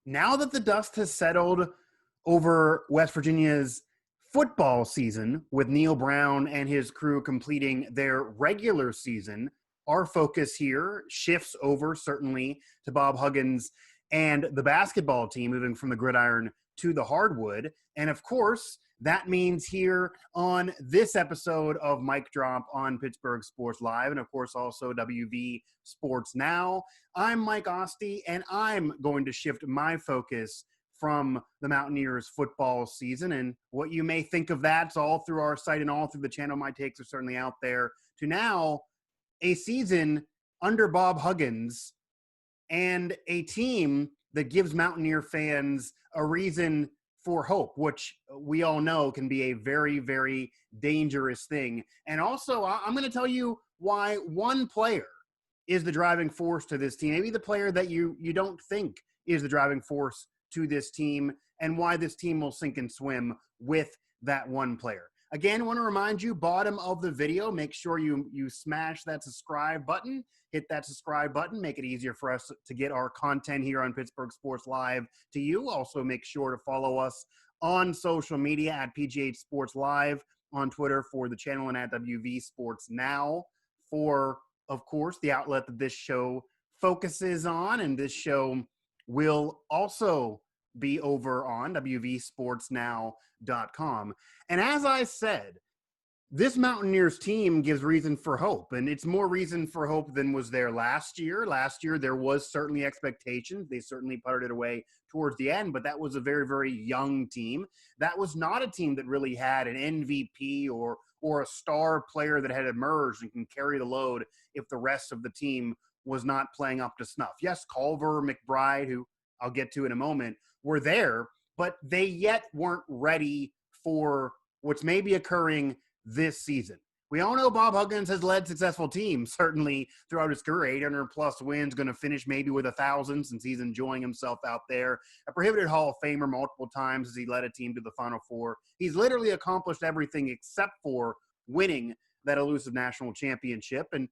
Now that the dust has settled over West Virginia's football season, with Neil Brown and his crew completing their regular season, our focus here shifts over certainly to Bob Huggins and the basketball team, moving from the gridiron to the hardwood. And of course, that means here on this episode of Mic Drop on Pittsburgh Sports Live, and of course also WV Sports Now, I'm Mike Asti, and I'm going to shift my focus from the Mountaineers football season and what you may think of that. It's all through our site and all through the channel. My takes are certainly out there, to now a season under Bob Huggins and a team that gives Mountaineer fans a reason for hope, which we all know can be a very, very dangerous thing. And also, I'm going to tell you why one player is the driving force to this team, maybe the player that you don't think is the driving force to this team, and why this team will sink and swim with that one player. Again, I want to remind you, bottom of the video, make sure you smash that subscribe button, hit that subscribe button, make it easier for us to get our content here on Pittsburgh Sports Live to you. Also, make sure to follow us on social media at PGH Sports Live on Twitter for the channel, and at WV Sports Now for, of course, the outlet that this show focuses on. And this show will also be over on WVSportsNow.com. And as I said, this Mountaineers team gives reason for hope, and it's more reason for hope than was there last year. Last year, there was certainly expectations. They certainly putted it away towards the end, but that was a very, very young team. That was not a team that really had an MVP or a star player that had emerged and can carry the load if the rest of the team was not playing up to snuff. Yes, Culver, McBride, who I'll get to in a moment, were there, but they yet weren't ready for what's maybe occurring this season. We all know Bob Huggins has led successful teams, certainly throughout his career. 800-plus wins, going to finish maybe with 1,000 since he's enjoying himself out there. A prohibited Hall of Famer multiple times as he led a team to the Final Four. He's literally accomplished everything except for winning that elusive national championship. And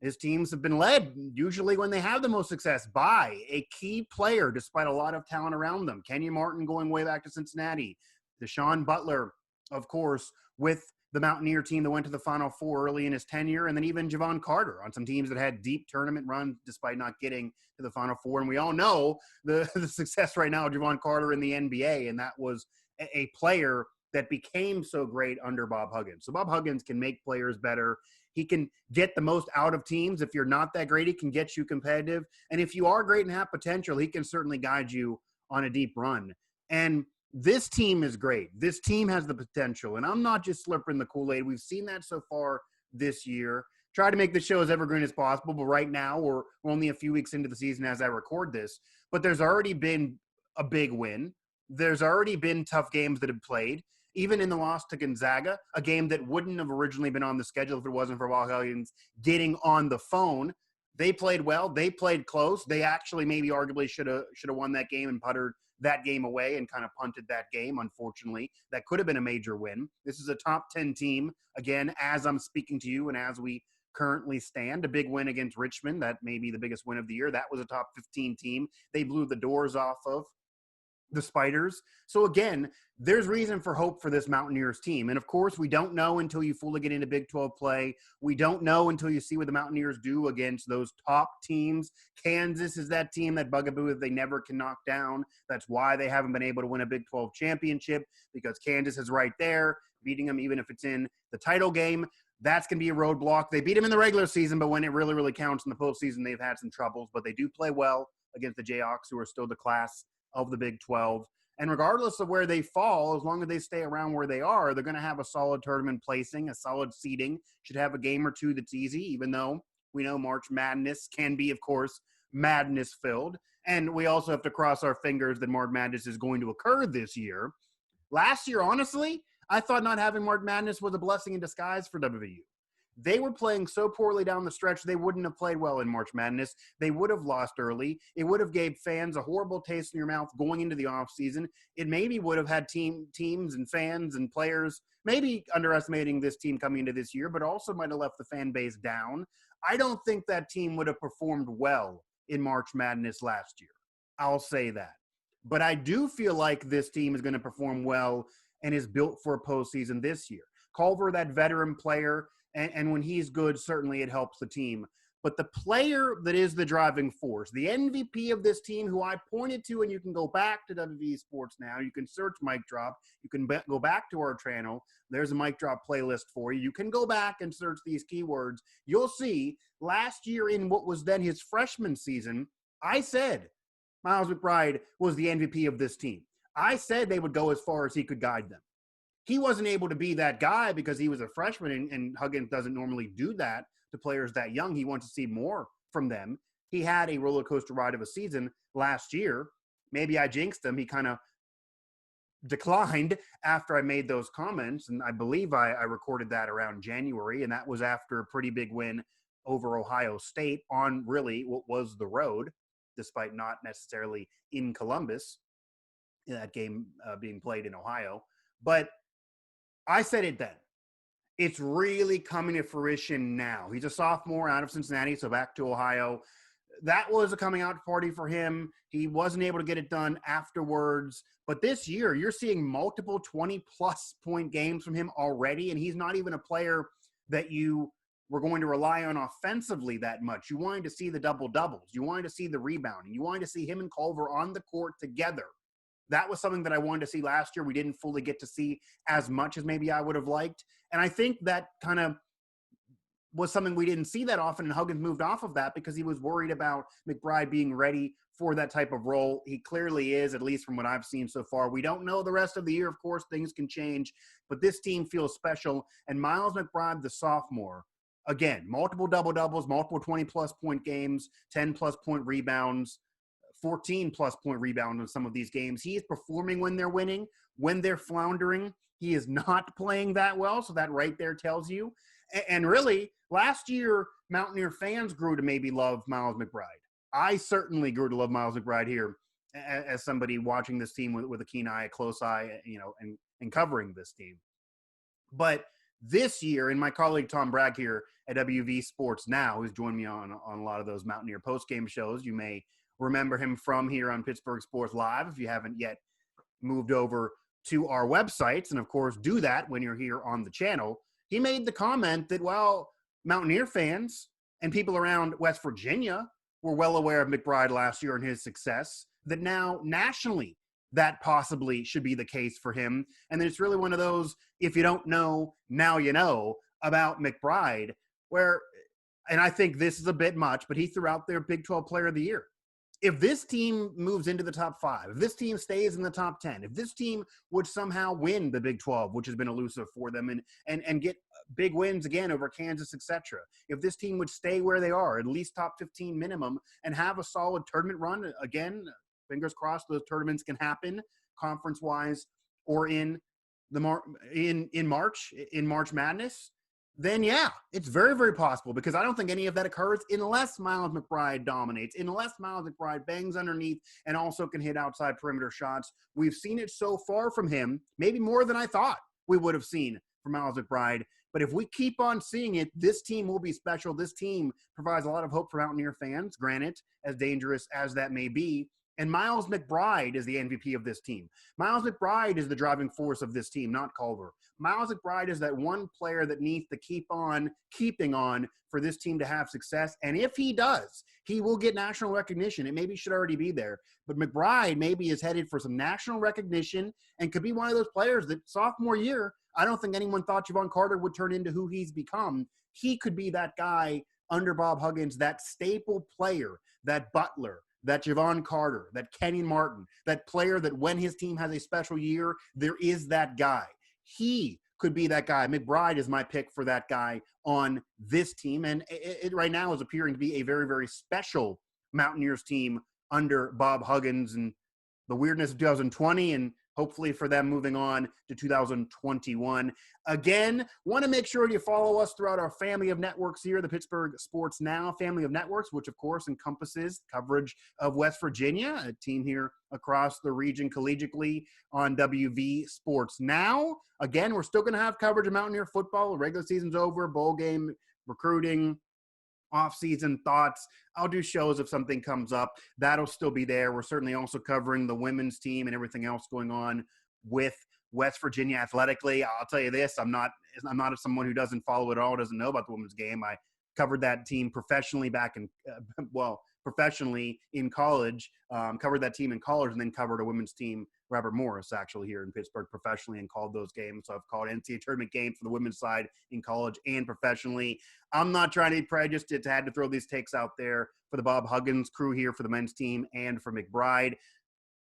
his teams have been led, usually when they have the most success, by a key player, despite a lot of talent around them. Kenyon Martin going way back to Cincinnati. Deshaun Butler, of course, with the Mountaineer team that went to the Final Four early in his tenure, and then even Javon Carter on some teams that had deep tournament runs despite not getting to the Final Four. And we all know the success right now of Javon Carter in the NBA, and that was a player that became so great under Bob Huggins. So Bob Huggins can make players better. He can get the most out of teams. If you're not that great, he can get you competitive. And if you are great and have potential, he can certainly guide you on a deep run. And this team is great. This team has the potential. And I'm not just slurping the Kool-Aid. We've seen that so far this year. Try to make the show as evergreen as possible. But right now, we're only a few weeks into the season as I record this. But there's already been a big win. There's already been tough games that have played. Even in the loss to Gonzaga, a game that wouldn't have originally been on the schedule if it wasn't for Bob Huggins getting on the phone. They played well. They played close. They actually maybe arguably should have won that game and puttered that game away and kind of punted that game, unfortunately. That could have been a major win. This is a top 10 team, again, as I'm speaking to you and as we currently stand. A big win against Richmond. That may be the biggest win of the year. That was a top 15 team. They blew the doors off of the Spiders. So again, there's reason for hope for this Mountaineers team. And of course, we don't know until you fully get into Big 12 play. We don't know until you see what the Mountaineers do against those top teams. Kansas is that team, that bugaboo that they never can knock down. That's why they haven't been able to win a Big 12 championship, because Kansas is right there, beating them even if it's in the title game. That's going to be a roadblock. They beat them in the regular season, but when it really, really counts in the postseason, they've had some troubles. But they do play well against the Jayhawks, who are still the class of the Big 12. And regardless of where they fall, as long as they stay around where they are, they're going to have a solid tournament placing, a solid seeding, should have a game or two that's easy, even though we know March Madness can be, of course, madness-filled. And we also have to cross our fingers that March Madness is going to occur this year. Last year, honestly, I thought not having March Madness was a blessing in disguise for WVU. They were playing so poorly down the stretch, they wouldn't have played well in March Madness. They would have lost early. It would have gave fans a horrible taste in your mouth going into the offseason. It maybe would have had teams and fans and players maybe underestimating this team coming into this year, but also might have left the fan base down. I don't think that team would have performed well in March Madness last year. I'll say that. But I do feel like this team is going to perform well and is built for a postseason this year. Culver, that veteran player, and when he's good, certainly it helps the team. But the player that is the driving force, the MVP of this team, who I pointed to, and you can go back to WVU Sports Now. You can search Mic Drop. You can go back to our channel. There's a Mic Drop playlist for you. You can go back and search these keywords. You'll see last year in what was then his freshman season, I said Miles McBride was the MVP of this team. I said they would go as far as he could guide them. He wasn't able to be that guy because he was a freshman, and Huggins doesn't normally do that to players that young. He wants to see more from them. He had a roller coaster ride of a season last year. Maybe I jinxed him. He kind of declined after I made those comments, and I believe I recorded that around January, and that was after a pretty big win over Ohio State on really what was the road, despite not necessarily in Columbus, in that game being played in Ohio. But I said it then. It's really coming to fruition now. He's a sophomore out of Cincinnati, so back to Ohio. That was a coming out party for him. He wasn't able to get it done afterwards. But this year, you're seeing multiple 20-plus point games from him already, and he's not even a player that you were going to rely on offensively that much. You wanted to see the double-doubles. You wanted to see the rebounding. You wanted to see him and Culver on the court together. That was something that I wanted to see last year. We didn't fully get to see as much as maybe I would have liked. And I think that kind of was something we didn't see that often, and Huggins moved off of that because he was worried about McBride being ready for that type of role. He clearly is, at least from what I've seen so far. We don't know the rest of the year. Of course, things can change, but this team feels special. And Miles McBride, the sophomore, again, multiple double-doubles, multiple 20-plus point games, 10-plus point rebounds, 14-plus point rebound in some of these games. He is performing when they're winning. When they're floundering, he is not playing that well, so that right there tells you. And really, last year, Mountaineer fans grew to maybe love Miles McBride. I certainly grew to love Miles McBride here as somebody watching this team with a keen eye, a close eye, and covering this team. But this year, and my colleague Tom Bragg here at WV Sports Now, who's joined me on a lot of those Mountaineer postgame shows, you may remember him from here on Pittsburgh Sports Live if you haven't yet moved over to our websites. And, of course, do that when you're here on the channel. He made the comment that, well, Mountaineer fans and people around West Virginia were well aware of McBride last year and his success, that now nationally that possibly should be the case for him. And then it's really one of those, if you don't know, now you know about McBride, where, and I think this is a bit much, but he threw out their Big 12 Player of the Year. If this team moves into the top 5, if this team stays in the top 10, if this team would somehow win the Big 12, which has been elusive for them, and get big wins again over Kansas, etc., if this team would stay where they are, at least top 15 minimum, and have a solid tournament run, again, fingers crossed those tournaments can happen conference-wise or in March Madness, then yeah, it's very, very possible, because I don't think any of that occurs unless Miles McBride dominates, unless Miles McBride bangs underneath and also can hit outside perimeter shots. We've seen it so far from him, maybe more than I thought we would have seen from Miles McBride. But if we keep on seeing it, this team will be special. This team provides a lot of hope for Mountaineer fans, granted, as dangerous as that may be. And Miles McBride is the MVP of this team. Miles McBride is the driving force of this team, not Culver. Miles McBride is that one player that needs to keep on keeping on for this team to have success. And if he does, he will get national recognition. It maybe should already be there. But McBride maybe is headed for some national recognition and could be one of those players that sophomore year, I don't think anyone thought Javon Carter would turn into who he's become. He could be that guy under Bob Huggins, that staple player, that butler, that Javon Carter, that Kenyon Martin, that player that when his team has a special year, there is that guy. He could be that guy. McBride is my pick for that guy on this team. And it right now is appearing to be a very, very special Mountaineers team under Bob Huggins and the weirdness of 2020, and hopefully for them moving on to 2021. Again, want to make sure you follow us throughout our family of networks here, the Pittsburgh Sports Now family of networks, which of course encompasses coverage of West Virginia, a team here across the region collegiately on WV Sports Now. Again, we're still going to have coverage of Mountaineer football. The regular season's over, bowl game, recruiting, off-season thoughts. I'll do shows if something comes up. That'll still be there. We're certainly also covering the women's team and everything else going on with West Virginia athletically. I'll tell you this, I'm not someone who doesn't follow it all, doesn't know about the women's game. I covered that team professionally professionally in college, covered that team in college, and then covered a women's team, Robert Morris, actually here in Pittsburgh professionally, and called those games. So I've called NCAA tournament games for the women's side in college and professionally. I'm not trying to be prejudiced. I had to throw these takes out there for the Bob Huggins crew here for the men's team and for McBride.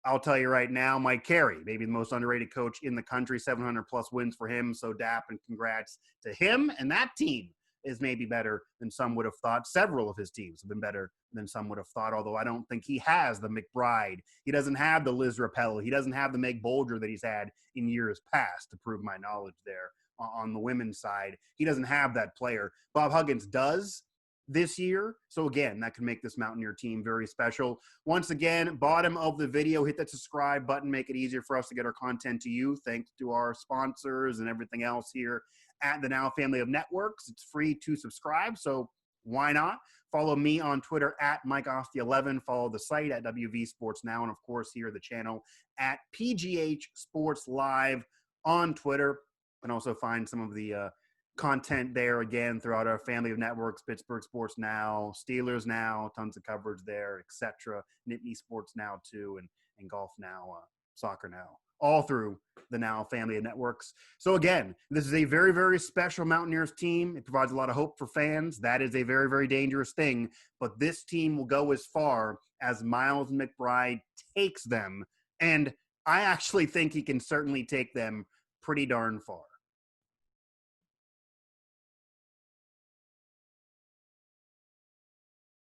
I'll tell you right now, Mike Carey, maybe the most underrated coach in the country, 700-plus wins for him. So dap and congrats to him. And that team is maybe better than some would have thought. Several of his teams have been better than some would have thought, although I don't think he has the McBride. He doesn't have the Liz Rappel. He doesn't have the Meg Bolger that he's had in years past, to prove my knowledge there on the women's side. He doesn't have that player. Bob Huggins does this year. So again, that can make this Mountaineer team very special. Once again, bottom of the video, hit that subscribe button, make it easier for us to get our content to you. Thanks to our sponsors and everything else here at the Now family of networks. It's free to subscribe, so why not? Follow me on Twitter at MikeAsti11. Follow the site at WV Sports Now, and of course here the channel at PGH Sports Live on Twitter. And also find some of the content there again throughout our family of networks: Pittsburgh Sports Now, Steelers Now, tons of coverage there, etc. Nittany Sports Now too, and Golf Now, Soccer Now, all through the Now family of networks. So again, this is a very, very special Mountaineers team. It provides a lot of hope for fans. That is a very, very dangerous thing. But this team will go as far as Miles McBride takes them. And I actually think he can certainly take them pretty darn far.